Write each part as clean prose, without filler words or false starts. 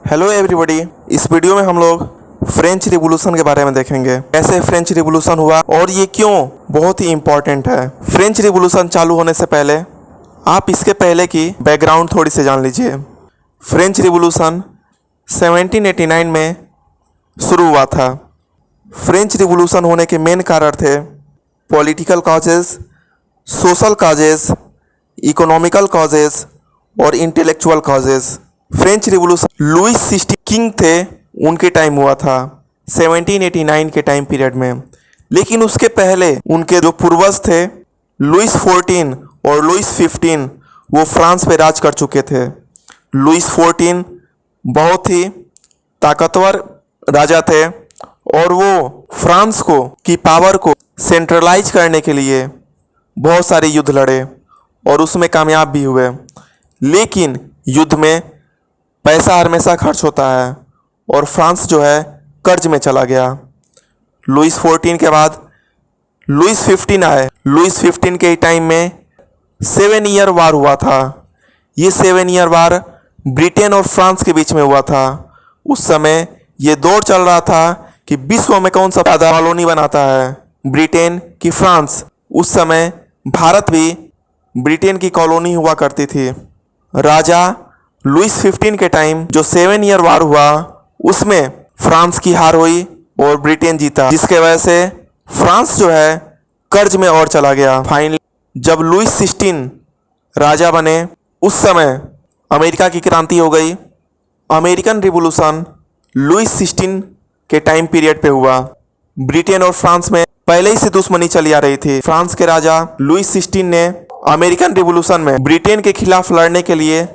Hello everybody. इस video में हम लोग फ्रेंच रिवॉल्यूशन के बारे में देखेंगे, कैसे फ्रेंच रिवॉल्यूशन हुआ और ये क्यों बहुत ही इम्पोर्टेंट है। फ्रेंच रिवॉल्यूशन चालू होने से पहले आप इसके पहले की बैकग्राउंड थोड़ी सी जान लीजिए। फ्रेंच रिवॉल्यूशन 1789 में शुरू हुआ था। फ्रेंच रिवॉल्यूशन होने के मेन कारण थे political causes, social causes, economical causes और intellectual causes. French revolution Louis 16 king थे, उनके टाइम हुआ था 1789 के टाइम पीरियड में। लेकिन उसके पहले उनके जो पूर्वज थे लुइस 14 और लुइस 15 वो फ्रांस पे राज कर चुके थे। लुइस 14 बहुत ही ताकतवर राजा थे और वो फ्रांस को की पावर को सेंट्रलाइज करने के लिए बहुत सारे युद्ध लड़े और उसमें कामयाब भी हुए। लेकिन युद्ध में पैसा हमेशा खर्च होता है और फ्रांस जो है कर्ज में चला गया। लुइस 14 के बाद लुइस 15 आए। लुइस 15 के टाइम में 7 ईयर वार हुआ था। ये 7 ईयर वार ब्रिटेन और फ्रांस के बीच में हुआ था। उस समय ये दौर चल रहा था कि विश्व में कौन सा ज़्यादा कॉलोनी बनाता है, ब्रिटेन की फ्रांस। उस समय भारत भी ब्रिटेन की कॉलोनी हुआ करती थी। राजा लुइस 15 के टाइम जो 7 ईयर वार हुआ उसमें फ्रांस की हार हुई और ब्रिटेन जीता, जिसके वजह से फ्रांस जो है कर्ज में और चला गया। फाइनली जब लुइस 16 राजा बने उस समय अमेरिका की क्रांति हो गई। अमेरिकन रिवॉल्यूशन लुइस 16 के टाइम पीरियड पे हुआ। ब्रिटेन और फ्रांस में पहले ही से दुश्मनी चली आ रही थी। फ्रांस के राजा लुइस 16 ने अमेरिकन रिवॉल्यूशन में ब्रिटेन के खिलाफ लड़ने के लिए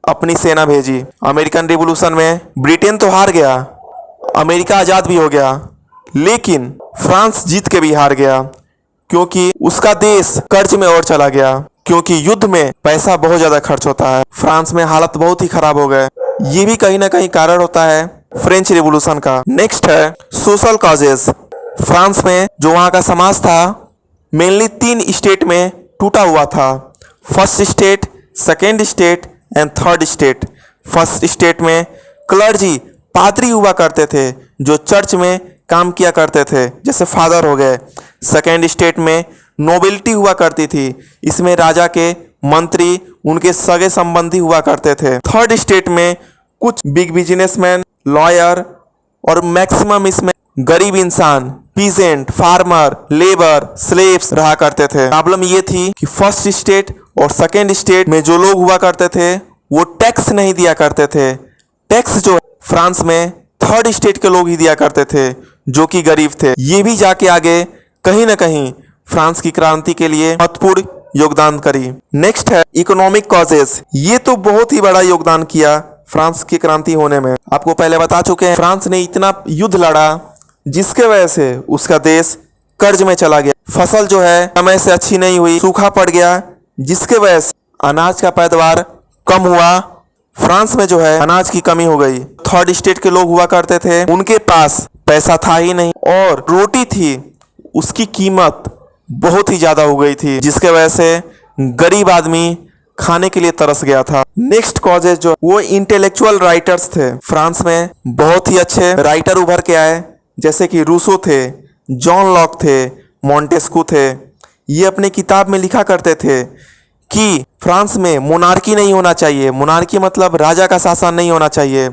अपनी सेना भेजी। अमेरिकन रिवॉल्यूशन में ब्रिटेन तो हार गया, अमेरिका आज़ाद भी हो गया, लेकिन फ्रांस जीत के भी हार गया क्योंकि उसका देश कर्ज में और चला गया। क्योंकि युद्ध में पैसा बहुत ज़्यादा खर्च होता है। फ्रांस में हालत बहुत ही खराब हो गए। ये भी कहीं ना कहीं कारण होता है फ्रेंच रिवॉल्यूशन का। नेक्स्ट है सोशल कॉजेज। फ्रांस में जो वहाँ का समाज था मेनली 3 स्टेट में टूटा हुआ था। First state, second state and third state. First state में क्लर्जी पादरी हुआ करते थे जो चर्च में काम किया करते थे, जैसे फादर हो गए। सेकेंड स्टेट में नोबिलिटी हुआ करती थी, इसमें राजा के मंत्री उनके सगे संबंधी हुआ करते थे। थर्ड स्टेट में कुछ बिग बिजनेसमैन, लॉयर और मैक्सिमम इसमें गरीब इंसान, पीजेंट, फार्मर, लेबर, स्लेव्स रहा करते थे। प्रॉब्लम ये थी कि फर्स्ट स्टेट और सेकेंड स्टेट में जो लोग हुआ करते थे वो टैक्स नहीं दिया करते थे। टैक्स जो फ्रांस में थर्ड स्टेट के लोग ही दिया करते थे जो कि गरीब थे। ये भी जाके आगे कहीं ना कहीं फ्रांस की क्रांति के लिए महत्वपूर्ण योगदान करी। नेक्स्ट है इकोनॉमिक कॉजेज। ये तो बहुत ही बड़ा योगदान किया फ्रांस की क्रांति होने में। आपको पहले बता चुके हैं फ्रांस ने इतना युद्ध लड़ा जिसके वजह से उसका देश कर्ज में चला गया। फसल जो है समय से अच्छी नहीं हुई, सूखा पड़ गया, जिसके वजह से अनाज का पैदावार कम हुआ। फ्रांस में जो है अनाज की कमी हो गई। थर्ड स्टेट के लोग हुआ करते थे, उनके पास पैसा था ही नहीं और रोटी थी उसकी कीमत बहुत ही ज़्यादा हो गई थी, जिसके वजह से गरीब आदमी खाने के लिए तरस गया था। नेक्स्ट कॉजेज जो वो इंटेलेक्चुअल राइटर्स थे। फ्रांस में बहुत ही अच्छे राइटर उभर के आए, जैसे कि रूसो थे, जॉन लॉक थे, मॉन्टेस्क्यू थे। ये अपने किताब में लिखा करते थे कि फ्रांस में मोनार्की नहीं होना चाहिए। मोनार्की मतलब राजा का शासन नहीं होना चाहिए।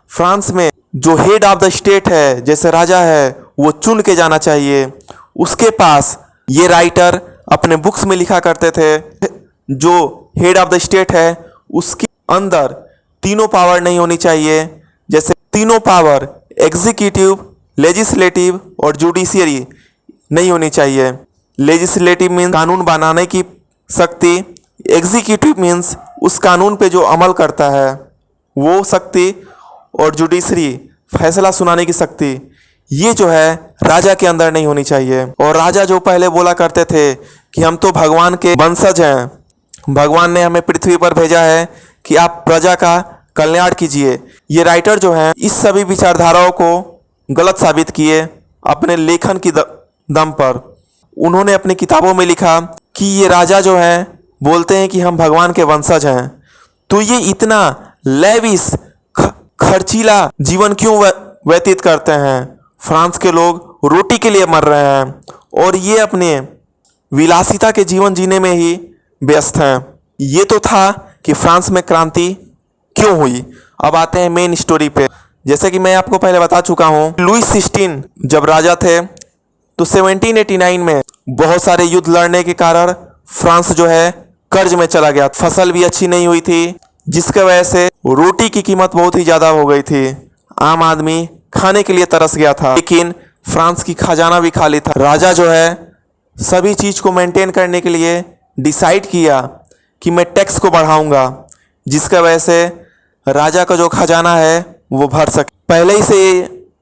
फ्रांस में जो हेड ऑफ द स्टेट है, जैसे राजा है, वो चुन के जाना चाहिए उसके पास। ये राइटर अपने बुक्स में लिखा करते थे जो हेड ऑफ द स्टेट है उसके अंदर तीनों पावर नहीं होनी चाहिए, जैसे तीनों पावर एग्जीक्यूटिव, लेजिस्लेटिव और जुडिशियरी नहीं होनी चाहिए। लेजिस्लेटिव मीन्स कानून बनाने की शक्ति, एग्जीक्यूटिव मीन्स उस कानून पे जो अमल करता है वो शक्ति, और जुडिशरी फैसला सुनाने की शक्ति, ये जो है राजा के अंदर नहीं होनी चाहिए। और राजा जो पहले बोला करते थे कि हम तो भगवान के वंशज हैं, भगवान ने हमें पृथ्वी पर भेजा है कि आप प्रजा का कल्याण कीजिए। ये राइटर जो हैं इस सभी विचारधाराओं को गलत साबित किए अपने लेखन की दम पर। उन्होंने अपनी किताबों में लिखा कि ये राजा जो हैं बोलते हैं कि हम भगवान के वंशज हैं, तो ये इतना लेविश खर्चीला जीवन क्यों व्यतीत करते हैं? फ्रांस के लोग रोटी के लिए मर रहे हैं और ये अपने विलासिता के जीवन जीने में ही व्यस्त हैं। ये तो था कि फ्रांस में क्रांति क्यों हुई। अब आते हैं मेन स्टोरी पे। जैसे कि मैं आपको पहले बता चुका हूँ, लुई 16 जब राजा थे तो 1789 में बहुत सारे युद्ध लड़ने के कारण फ्रांस जो है कर्ज में चला गया। फसल भी अच्छी नहीं हुई थी, जिसके वजह से रोटी की कीमत बहुत ही ज़्यादा हो गई थी। आम आदमी खाने के लिए तरस गया था, लेकिन फ्रांस की खजाना भी खाली था। राजा जो है सभी चीज़ को मेंटेन करने के लिए डिसाइड किया कि मैं टैक्स को बढ़ाऊंगा, जिसके वजह से राजा का जो खजाना है वो भर सके। पहले ही से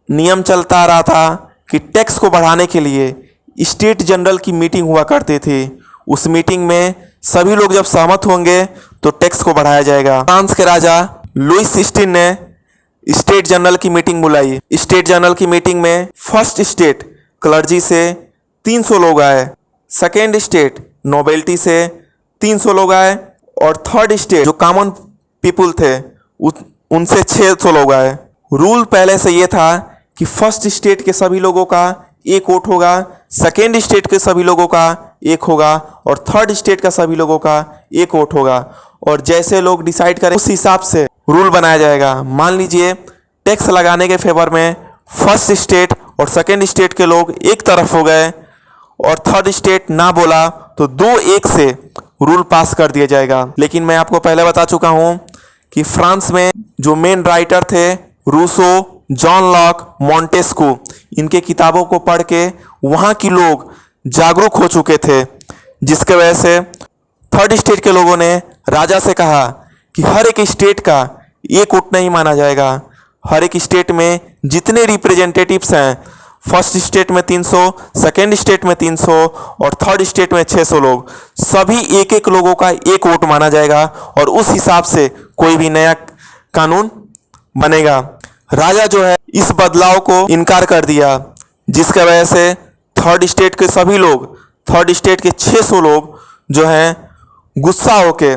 नियम चलता आ रहा था कि टैक्स को बढ़ाने के लिए स्टेट जनरल की मीटिंग हुआ करती थी। उस मीटिंग में सभी लोग जब सहमत होंगे तो टैक्स को बढ़ाया जाएगा। फ्रांस के राजा लुई 16 ने स्टेट जनरल की मीटिंग बुलाई। स्टेट जनरल की मीटिंग में फर्स्ट स्टेट क्लर्जी से 300 लोग आए, सेकेंड स्टेट नोबेलिटी से 300 लोग आए और थर्ड स्टेट जो कॉमन पीपुल थे उनसे 600 लोग आए। रूल पहले से ये था कि फर्स्ट स्टेट के सभी लोगों का एक वोट होगा, सेकेंड स्टेट के सभी लोगों का एक होगा और थर्ड स्टेट का सभी लोगों का एक वोट होगा। और जैसे लोग डिसाइड करें उस हिसाब से रूल बनाया जाएगा। मान लीजिए टैक्स लगाने के फेवर में फर्स्ट स्टेट और सेकेंड स्टेट के लोग एक तरफ हो गए और थर्ड स्टेट ना बोला तो 2-1 से रूल पास कर दिया जाएगा। लेकिन मैं आपको पहले बता चुका हूँ कि फ्रांस में जो मेन राइटर थे रूसो, जॉन लॉक, मॉन्टेस्क्यू, इनके किताबों को पढ़ के वहाँ के लोग जागरूक हो चुके थे, जिसके वजह से थर्ड स्टेट के लोगों ने राजा से कहा कि हर एक स्टेट का एक वोट नहीं माना जाएगा। हर एक स्टेट में जितने रिप्रेजेंटेटिव्स हैं, फर्स्ट स्टेट में 300, सेकेंड स्टेट में 300 और थर्ड स्टेट में 600 लोग, सभी एक एक लोगों का एक वोट माना जाएगा और उस हिसाब से कोई भी नया कानून बनेगा। राजा जो है इस बदलाव को इनकार कर दिया, जिसके वजह से थर्ड स्टेट के सभी लोग, थर्ड स्टेट के 600 लोग जो हैं गुस्सा होके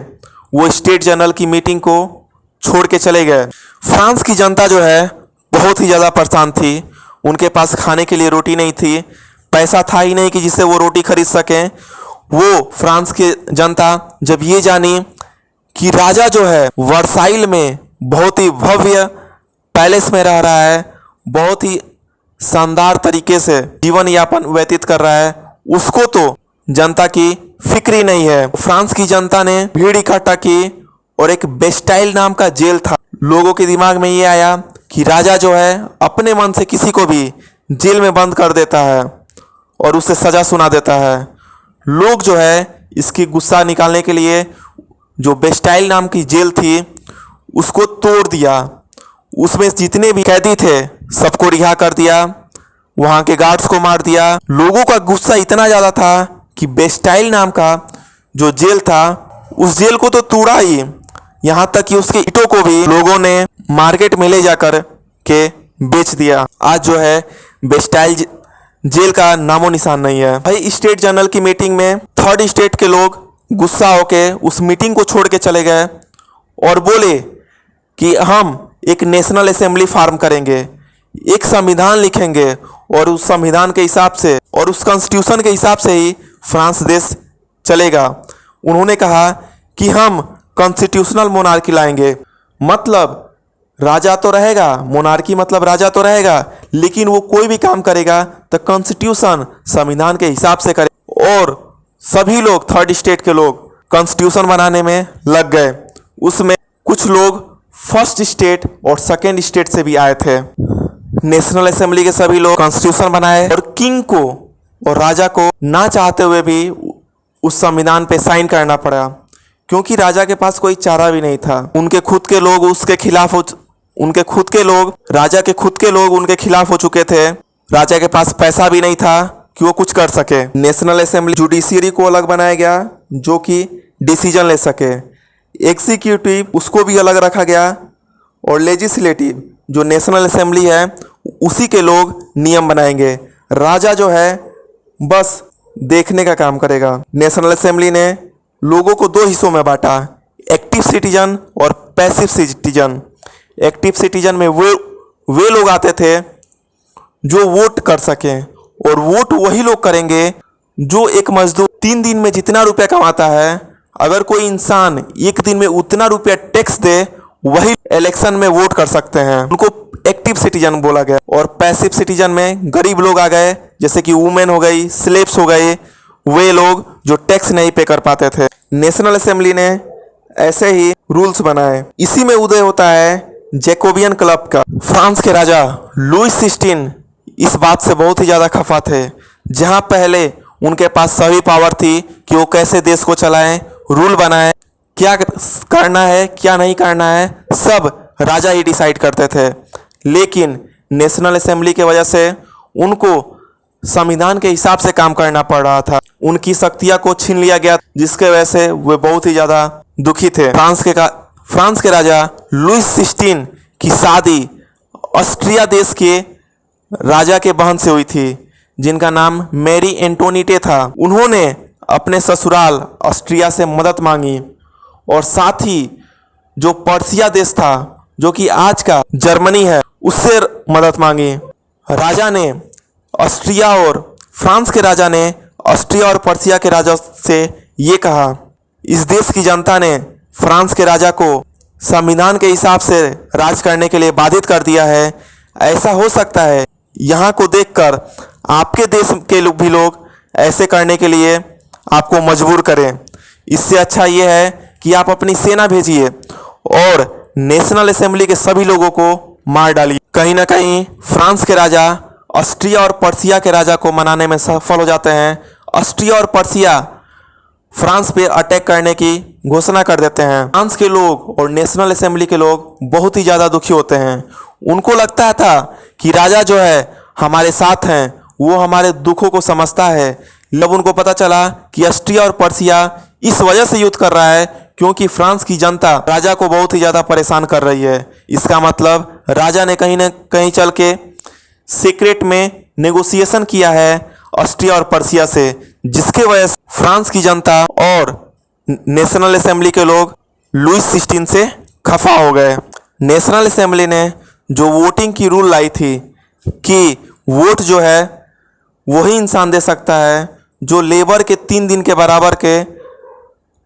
वो स्टेट जनरल की मीटिंग को छोड़ के चले गए। फ्रांस की जनता जो है बहुत ही ज़्यादा परेशान थी। उनके पास खाने के लिए रोटी नहीं थी, पैसा था ही नहीं कि जिससे वो रोटी खरीद सकें। वो फ्रांस की जनता जब ये जानी कि राजा जो है वर्साइल में बहुत ही भव्य पैलेस में रह रहा है, बहुत ही शानदार तरीके से जीवन यापन व्यतीत कर रहा है, उसको तो जनता की फिक्र ही नहीं है। फ्रांस की जनता ने भीड़ इकट्ठा की और एक बेस्टाइल नाम का जेल था। लोगों के दिमाग में ये आया कि राजा जो है अपने मन से किसी को भी जेल में बंद कर देता है और उसे सजा सुना देता है। लोग जो है इसकी गुस्सा निकालने के लिए जो बेस्टाइल नाम की जेल थी उसको तोड़ दिया, उसमें जितने भी कैदी थे सबको रिहा कर दिया, वहाँ के गार्ड्स को मार दिया। लोगों का गुस्सा इतना ज़्यादा था कि बेस्टाइल नाम का जो जेल था उस जेल को तो तोड़ा ही, यहाँ तक कि उसके ईंटों को भी लोगों ने मार्केट में ले जाकर के बेच दिया। आज जो है बेस्टाइल जेल का नामो निशान नहीं है। भाई स्टेट जनरल की मीटिंग में थर्ड स्टेट के लोग गुस्सा होके उस मीटिंग को छोड़ के चले गए और बोले कि हम एक नेशनल असेंबली फार्म करेंगे, एक संविधान लिखेंगे और उस संविधान के हिसाब से और उस कॉन्स्टिट्यूशन के हिसाब से ही फ्रांस देश चलेगा। उन्होंने कहा कि हम कॉन्स्टिट्यूशनल मोनार्की लाएंगे, मतलब राजा तो रहेगा, मोनार्की मतलब राजा तो रहेगा, लेकिन वो कोई भी काम करेगा तो कॉन्स्टिट्यूशन संविधान के हिसाब से करे। और सभी लोग थर्ड स्टेट के लोग कॉन्स्टिट्यूशन बनाने में लग गए। उसमें कुछ लोग फर्स्ट स्टेट और सेकेंड स्टेट से भी आए थे। नेशनल असेंबली के सभी लोग कॉन्स्टिट्यूशन बनाए और किंग को और राजा को ना चाहते हुए भी उस संविधान पे साइन करना पड़ा, क्योंकि राजा के पास कोई चारा भी नहीं था। उनके खुद के लोग उसके खिलाफ उनके खुद के लोग, राजा के खुद के लोग उनके खिलाफ हो चुके थे। राजा के पास पैसा भी नहीं था कि वो कुछ कर सके। नेशनल असेंबली जुडिशियरी को अलग बनाया गया जो कि डिसीजन ले सके। एग्जीक्यूटिव उसको भी अलग रखा गया और लेजिस्लेटिव जो नेशनल असेंबली है उसी के लोग नियम बनाएंगे। राजा जो है बस देखने का काम करेगा। नेशनल असेंबली ने लोगों को दो हिस्सों में बांटा, एक्टिव सिटीजन और पैसिव सिटीजन। एक्टिव सिटीजन में वे लोग आते थे जो वोट कर सकें, और वोट वही लोग करेंगे जो एक मजदूर 3 दिन में जितना रुपया कमाता है, अगर कोई इंसान एक दिन में उतना रुपया टैक्स दे, वही इलेक्शन में वोट कर सकते हैं। उनको एक्टिव सिटीजन बोला गया। और पैसिव सिटीजन में गरीब लोग आ गए, जैसे कि वुमेन हो गई, स्लेव्स हो गए, वे लोग जो टैक्स नहीं पे कर पाते थे। नेशनल असेंबली ने ऐसे ही रूल्स बनाए। इसी में उदय होता है जैकोबियन क्लब का। फ्रांस के राजा लुईस 16 इस बात से बहुत ही ज़्यादा खफा थे। जहां पहले उनके पास सभी पावर थी कि वो कैसे देश को चलाएं, रूल बनाएं, क्या करना है क्या नहीं करना है, सब राजा ही डिसाइड करते थे। लेकिन नेशनल असेंबली की वजह से उनको संविधान के हिसाब से काम करना पड़ रहा था। उनकी शक्तियां को छीन लिया गया, जिसके वजह से वे बहुत ही ज़्यादा दुखी थे। फ्रांस के राजा लुईस 16 की शादी ऑस्ट्रिया देश के राजा के बहन से हुई थी, जिनका नाम मैरी एंटोनीटे था। उन्होंने अपने ससुराल ऑस्ट्रिया से मदद मांगी, और साथ ही जो पर्सिया देश था, जो कि आज का जर्मनी है, उससे मदद मांगी। राजा ने ऑस्ट्रिया और फ्रांस के राजा ने ऑस्ट्रिया और पर्सिया के राजा से ये कहा, इस देश की जनता ने फ्रांस के राजा को संविधान के हिसाब से राज करने के लिए बाधित कर दिया है। ऐसा हो सकता है यहाँ को देखकर आपके देश के भी लोग ऐसे करने के लिए आपको मजबूर करें। इससे अच्छा ये है कि आप अपनी सेना भेजिए और नेशनल असेंबली के सभी लोगों को मार डालिए। कहीं ना कहीं फ्रांस के राजा ऑस्ट्रिया और पर्सिया के राजा को मनाने में सफल हो जाते हैं। ऑस्ट्रिया और पर्सिया फ्रांस पे अटैक करने की घोषणा कर देते हैं। फ्रांस के लोग और नेशनल असेंबली के लोग बहुत ही ज़्यादा दुखी होते हैं। उनको लगता था कि राजा जो है हमारे साथ हैं, वो हमारे दुखों को समझता है। जब उनको पता चला कि ऑस्ट्रिया और पर्सिया इस वजह से युद्ध कर रहा है क्योंकि फ्रांस की जनता राजा को बहुत ही ज़्यादा परेशान कर रही है, इसका मतलब राजा ने कहीं ना कहीं चल के सीक्रेट में नेगोशिएशन किया है ऑस्ट्रिया और पर्सिया से, जिसके वजह से फ्रांस की जनता और नेशनल असेंबली के लोग लुईस 16 से खफा हो गए। नेशनल असेंबली ने जो वोटिंग की रूल लाई थी कि वोट जो है वही इंसान दे सकता है जो लेबर के 3 दिन के बराबर के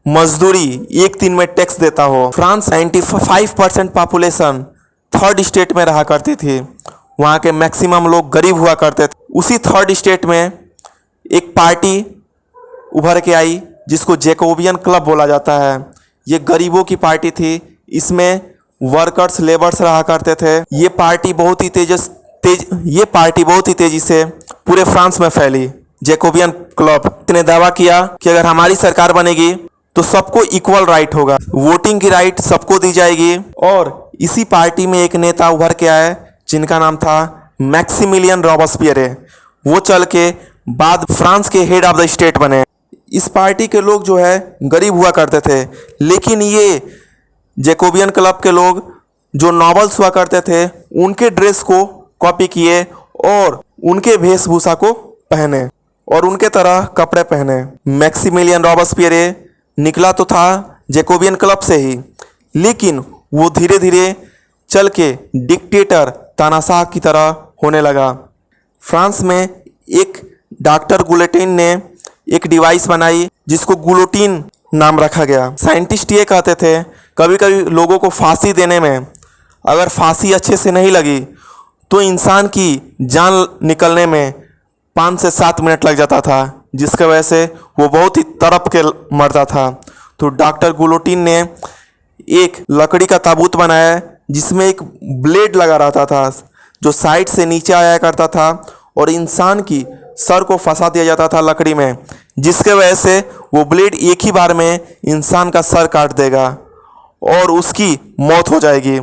मजदूरी एक दिन में टैक्स देता हो। फ्रांस 95% पॉपुलेशन 3rd स्टेट में रहा करती थी। वहाँ के मैक्सिमम लोग गरीब हुआ करते थे। उसी 3rd स्टेट में एक पार्टी उभर के आई जिसको जैकोबियन क्लब बोला जाता है। ये गरीबों की पार्टी थी। इसमें वर्कर्स लेबर्स रहा करते थे। ये पार्टी बहुत ही तेजी से पूरे फ्रांस में फैली। जैकोबियन क्लब ने दावा किया कि अगर हमारी सरकार बनेगी तो सबको इक्वल राइट होगा, वोटिंग की राइट सबको दी जाएगी। और इसी पार्टी में एक नेता उभर के आए जिनका नाम था मैक्सिमिलियन रॉबेस्पियरे। वो चल के बाद फ्रांस के हेड ऑफ द स्टेट बने। इस पार्टी के लोग जो है गरीब हुआ करते थे, लेकिन ये जैकोबियन क्लब के लोग जो नॉवेल्स हुआ करते थे उनके ड्रेस को कॉपी किए और उनके वेशभूषा को पहने और उनके तरह कपड़े पहने। मैक्सिमिलियन रॉबेस्पियरे निकला तो था जैकोबियन क्लब से ही, लेकिन वो धीरे धीरे चल के डिक्टेटर तानाशाह की तरह होने लगा। फ्रांस में एक डॉक्टर गुलेटिन ने एक डिवाइस बनाई जिसको गुलोटीन नाम रखा गया। साइंटिस्ट ये कहते थे कभी कभी लोगों को फांसी देने में अगर फांसी अच्छे से नहीं लगी तो इंसान की जान निकलने में 5 से 7 मिनट लग जाता था, जिसके वजह से वो बहुत ही तड़प के मरता था। तो डॉक्टर गुलोटीन ने एक लकड़ी का ताबूत बनाया जिसमें एक ब्लेड लगा रहता था जो साइड से नीचे आया करता था और इंसान की सर को फंसा दिया जाता था लकड़ी में, जिसके वजह से वो ब्लेड एक ही बार में इंसान का सर काट देगा और उसकी मौत हो जाएगी।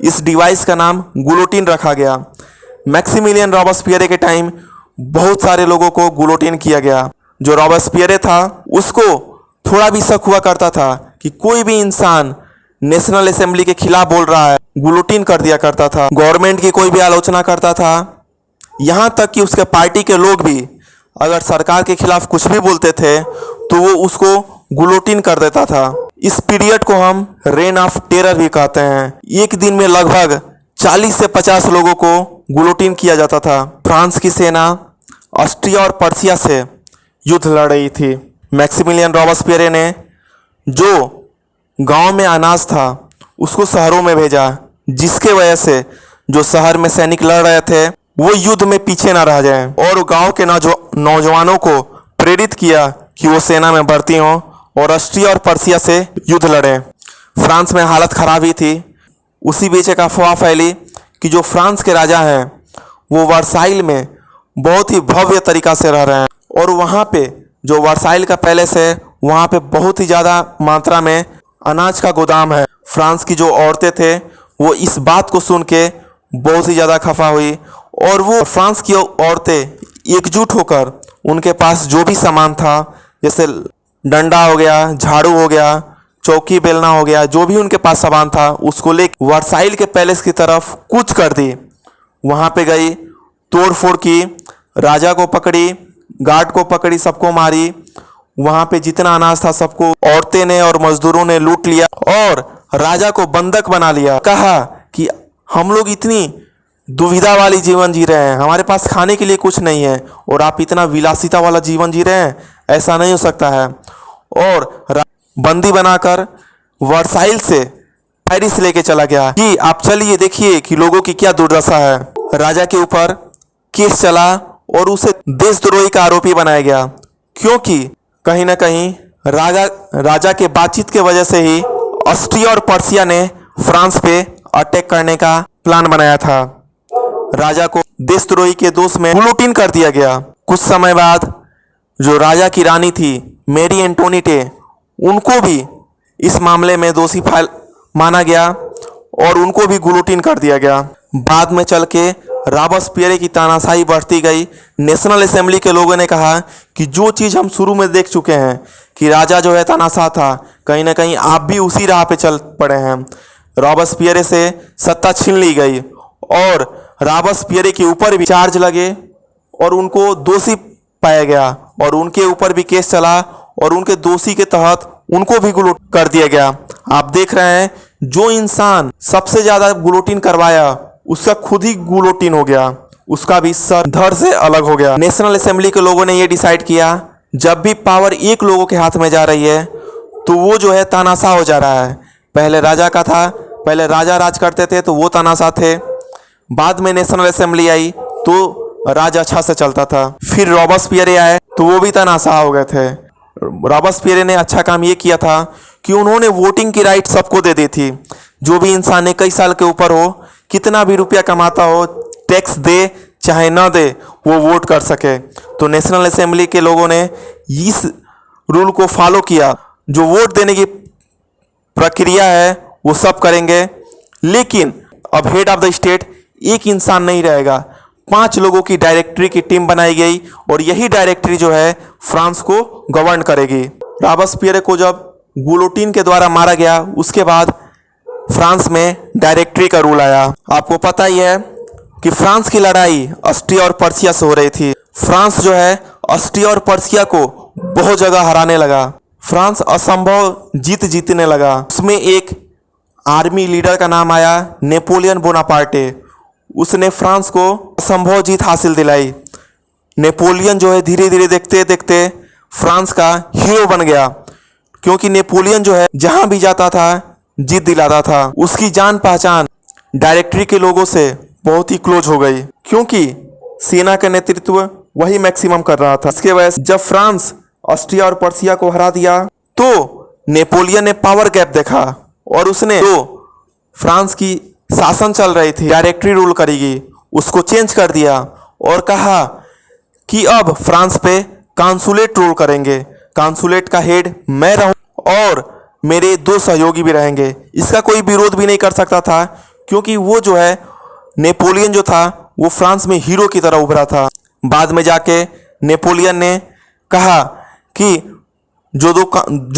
इस डिवाइस का नाम गुलोटीन रखा गया। मैक्सिमिलियन रॉबेस्पियरे के टाइम बहुत सारे लोगों को गुलोटीन किया गया। जो रॉबेस्पियरे था उसको थोड़ा भी शक हुआ करता था कि कोई भी इंसान नेशनल असेंबली के खिलाफ बोल रहा है, गुलोटीन कर दिया करता था। गवर्नमेंट की कोई भी आलोचना करता था, यहाँ तक कि उसके पार्टी के लोग भी अगर सरकार के खिलाफ कुछ भी बोलते थे तो वो उसको गुलोटिन कर देता था। इस पीरियड को हम रेन ऑफ टेरर भी कहते हैं। एक दिन में लगभग 40 से 50 लोगों को गुलोटिन किया जाता था। फ्रांस की सेना ऑस्ट्रिया और पर्सिया से युद्ध लड़ रही थी। मैक्सिमिलियन रॉबस्पियर ने जो गांव में अनाज था उसको शहरों में भेजा, जिसके वजह से जो शहर में सैनिक लड़ रहे थे वो युद्ध में पीछे ना रह जाएं, और गांव के नौजवानों को प्रेरित किया कि वो सेना में भर्ती हों और ऑस्ट्रिया और पर्सिया से युद्ध लड़ें। फ्रांस में हालत खराब ही थी। उसी बीच एक अफवाह फैली कि जो फ्रांस के राजा हैं वो वर्साइल में बहुत ही भव्य तरीका से रह रहे हैं, और वहाँ पे जो वर्साइल का पैलेस है वहाँ पे बहुत ही ज़्यादा मात्रा में अनाज का गोदाम है। फ्रांस की जो औरतें थे वो इस बात को सुन के बहुत ही ज़्यादा खफा हुई, और वो फ्रांस की औरतें एकजुट होकर उनके पास जो भी सामान था, जैसे डंडा हो गया, झाड़ू हो गया, चौकी बेलना हो गया, जो भी उनके पास सामान था उसको ले वर्साइल के पैलेस की तरफ कूच कर दी। वहाँ पे गई, तोड़ फोड़ की, राजा को पकड़ी, गार्ड को पकड़ी, सबको मारी। वहाँ पे जितना अनाज था सबको औरतें ने और मजदूरों ने लूट लिया और राजा को बंधक बना लिया। कहा कि हम लोग इतनी दुविधा वाली जीवन जी रहे हैं, हमारे पास खाने के लिए कुछ नहीं है और आप इतना विलासिता वाला जीवन जी रहे हैं, ऐसा नहीं हो सकता है। और बंदी बनाकर वर्साइल से पेरिस लेके चला गया कि आप चलिए देखिए कि लोगों की क्या दुर्दशा है। राजा के ऊपर केस चला और उसे देशद्रोही का आरोपी बनाया गया, क्योंकि कहीं ना कहीं राजा के बातचीत के वजह से ही ऑस्ट्रिया और पर्सिया ने फ्रांस पे अटैक करने का प्लान बनाया था। राजा को देशद्रोही के दोष में गुलोटिन कर दिया गया। कुछ समय बाद जो राजा की रानी थी मेरी एंटोनीटे, उनको भी इस मामले में दोषी माना गया और उनको भी गुलोटिन कर दिया गया। बाद में चल के रॉबस्पियर की तानाशाही बढ़ती गई। नेशनल असेंबली के लोगों ने कहा कि जो चीज़ हम शुरू में देख चुके हैं कि राजा जो है तानाशाह था, कहीं ना कहीं आप भी उसी राह पे चल पड़े हैं। रॉबस्पियर से सत्ता छीन ली गई और रॉबस्पियर के ऊपर भी चार्ज लगे और उनको दोषी पाया गया और उनके ऊपर भी केस चला और उनके दोषी के तहत उनको भी गुलोटिन कर दिया गया। आप देख रहे हैं जो इंसान सबसे ज़्यादा गुलोटिन करवाया उसका खुद ही गुलोटिन हो गया, उसका भी सर धड़ से अलग हो गया। नेशनल असेंबली के लोगों ने ये डिसाइड किया जब भी पावर एक लोगों के हाथ में जा रही है तो वो जो है तानाशाह हो जा रहा है। पहले राजा का था, पहले राजा राज करते थे तो वो तानाशाह थे, बाद में नेशनल असेंबली आई तो राज अच्छा से चलता था। फिर रॉबस्पियर आए तो वो भी तानाशाह हो गए थे। रॉबस्पियर ने अच्छा काम ये किया था कि उन्होंने वोटिंग की राइट सबको दे दी थी। जो भी इंसान ने कई साल के ऊपर हो, कितना भी रुपया कमाता हो, टैक्स दे चाहे ना दे, वो वोट कर सके। तो नेशनल असेंबली के लोगों ने इस रूल को फॉलो किया। जो वोट देने की प्रक्रिया है वो सब करेंगे, लेकिन अब हेड ऑफ द स्टेट एक इंसान नहीं रहेगा, 5 लोगों की डायरेक्टरी की टीम बनाई गई और यही डायरेक्टरी जो है फ्रांस को गवर्न करेगी। रॉबस्पियर को जब गुलोटिन के द्वारा मारा गया उसके बाद फ्रांस में डायरेक्टरी का रूल आया। आपको पता ही है कि फ्रांस की लड़ाई ऑस्ट्रिया और पर्सिया से हो रही थी। फ्रांस जो है ऑस्ट्रिया और पर्सिया को बहुत जगह हराने लगा। फ्रांस असंभव जीतने लगा। उसमें एक आर्मी लीडर का नाम आया नेपोलियन बोनापार्टे। उसने फ्रांस को असंभव जीत हासिल दिलाई। नेपोलियन जो है धीरे धीरे देखते देखते फ्रांस का हीरो बन गया, क्योंकि नेपोलियन जो है जहां भी जाता था जीत दिलाता था। उसकी जान पहचान डायरेक्टरी के लोगों से बहुत ही क्लोज हो गई, क्योंकि सेना का नेतृत्व वही मैक्सिमम कर रहा था। इसके वजह से जब फ्रांस ऑस्ट्रिया और पर्सिया को हरा दिया तो नेपोलियन ने पावर गैप देखा और उसने जो फ्रांस की शासन चल रही थी, डायरेक्टरी रूल करेगी, उसको चेंज कर दिया और कहा कि अब फ्रांस पे कांसुलेट रूल करेंगे। कांसुलेट का हेड मैं रहूं और मेरे 2 सहयोगी भी रहेंगे। इसका कोई विरोध भी नहीं कर सकता था, क्योंकि वो जो है नेपोलियन जो था वो फ्रांस में हीरो की तरह उभरा था। बाद में जाके नेपोलियन ने कहा कि जो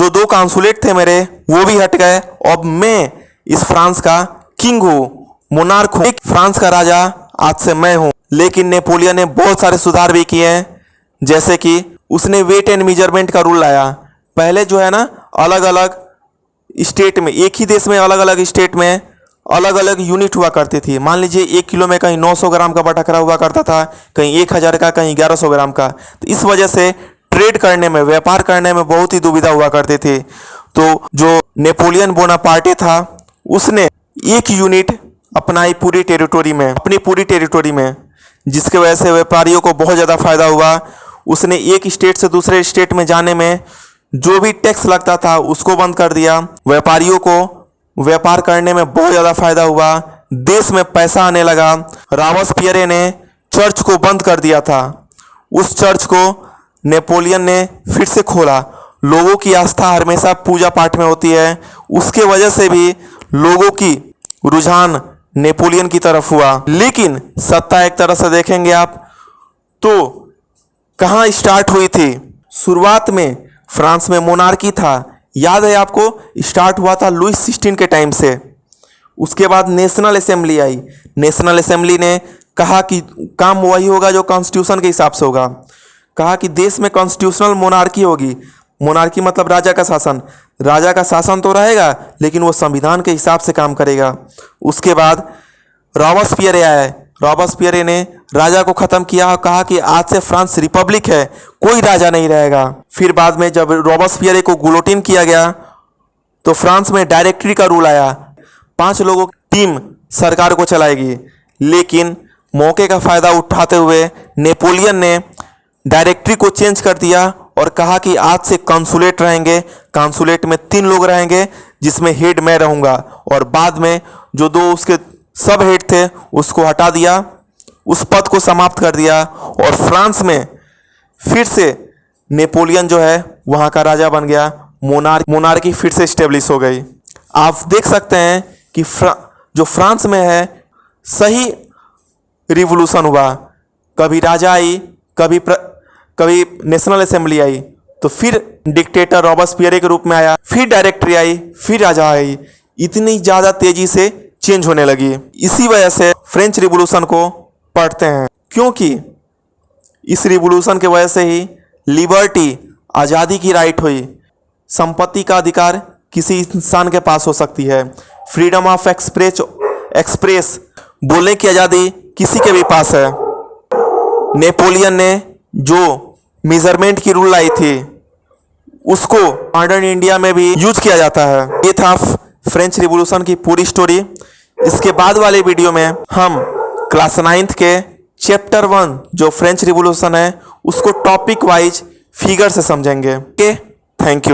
दो कांसुलेट थे मेरे वो भी हट गए, अब मैं इस फ्रांस का किंग हूँ, मोनार्क हूँ, फ्रांस का राजा आज से मैं हूँ। लेकिन नेपोलियन ने बहुत सारे सुधार भी किए हैं, जैसे कि उसने वेट एंड मेजरमेंट का रूल लाया। पहले जो है ना अलग अलग स्टेट में, एक ही देश में अलग अलग स्टेट में अलग अलग यूनिट हुआ करती थी। मान लीजिए 1 किलो में कहीं 900 ग्राम का बटखरा हुआ करता था, कहीं 1000 का, कहीं 1100 ग्राम का। तो इस वजह से ट्रेड करने में, व्यापार करने में बहुत ही दुविधा हुआ करती थी। तो जो नेपोलियन बोनापार्टे था उसने एक यूनिट अपनाई पूरी टेरिटोरी में, अपनी पूरी टेरिटोरी में, जिसके वजह से व्यापारियों को बहुत ज़्यादा फायदा हुआ। उसने एक स्टेट से दूसरे स्टेट में जाने में जो भी टैक्स लगता था उसको बंद कर दिया। व्यापारियों को व्यापार करने में बहुत ज़्यादा फायदा हुआ, देश में पैसा आने लगा। रॉबespierre ने चर्च को बंद कर दिया था, उस चर्च को नेपोलियन ने फिर से खोला। लोगों की आस्था हमेशा पूजा पाठ में होती है, उसके वजह से भी लोगों की रुझान नेपोलियन की तरफ हुआ। लेकिन सत्ता एक तरह से देखेंगे आप तो कहाँ स्टार्ट हुई थी? शुरुआत में फ्रांस में मोनार्की था, याद है आपको? स्टार्ट हुआ था लुइस 16 के टाइम से। उसके बाद नेशनल असेंबली आई। नेशनल असेंबली ने कहा कि काम वही होगा जो कॉन्स्टिट्यूशन के हिसाब से होगा। कहा कि देश में कॉन्स्टिट्यूशनल मोनार्की होगी। मोनार्की मतलब राजा का शासन। राजा का शासन तो रहेगा लेकिन वो संविधान के हिसाब से काम करेगा। उसके बाद रॉबespierre आया। रॉबespierre ने राजा को ख़त्म किया और कहा कि आज से फ्रांस रिपब्लिक है, कोई राजा नहीं रहेगा। फिर बाद में जब रॉबespierre को गुलोटिन किया गया तो फ्रांस में डायरेक्टरी का रूल आया। 5 लोगों की टीम सरकार को चलाएगी। लेकिन मौके का फ़ायदा उठाते हुए नेपोलियन ने डायरेक्टरी को चेंज कर दिया और कहा कि आज से कंसुलेट रहेंगे। कंसुलेट में 3 लोग रहेंगे जिसमें हेड मैं रहूँगा। और बाद में जो 2 उसके सब हेड थे उसको हटा दिया, उस पद को समाप्त कर दिया और फ्रांस में फिर से नेपोलियन जो है वहाँ का राजा बन गया। मोनार्की फिर से स्टेब्लिश हो गई। आप देख सकते हैं कि जो फ्रांस में है सही रिवॉल्यूशन हुआ। कभी राजा आई, कभी नेशनल असेंबली आई, तो फिर डिक्टेटर रॉबespierre के रूप में आया, फिर डायरेक्टरी आई, फिर राजा आई। इतनी ज़्यादा तेजी से चेंज होने लगी। इसी वजह से फ्रेंच रिवॉल्यूशन को पढ़ते हैं, क्योंकि इस रिवॉल्यूशन के वजह से ही लिबर्टी, आज़ादी की राइट हुई। संपत्ति का अधिकार किसी इंसान के पास हो सकती है। फ्रीडम ऑफ एक्सप्रेस, बोलने की आज़ादी किसी के भी पास है। नेपोलियन ने जो मेजरमेंट की रूल लाई थी उसको मॉडर्न इंडिया में भी यूज किया जाता है। ये था फ्रेंच रिवॉल्यूशन की पूरी स्टोरी। इसके बाद वाले वीडियो में हम क्लास 9th के चैप्टर 1 जो फ्रेंच रिवॉल्यूशन है उसको टॉपिक वाइज फिगर से समझेंगे। Okay, thank you.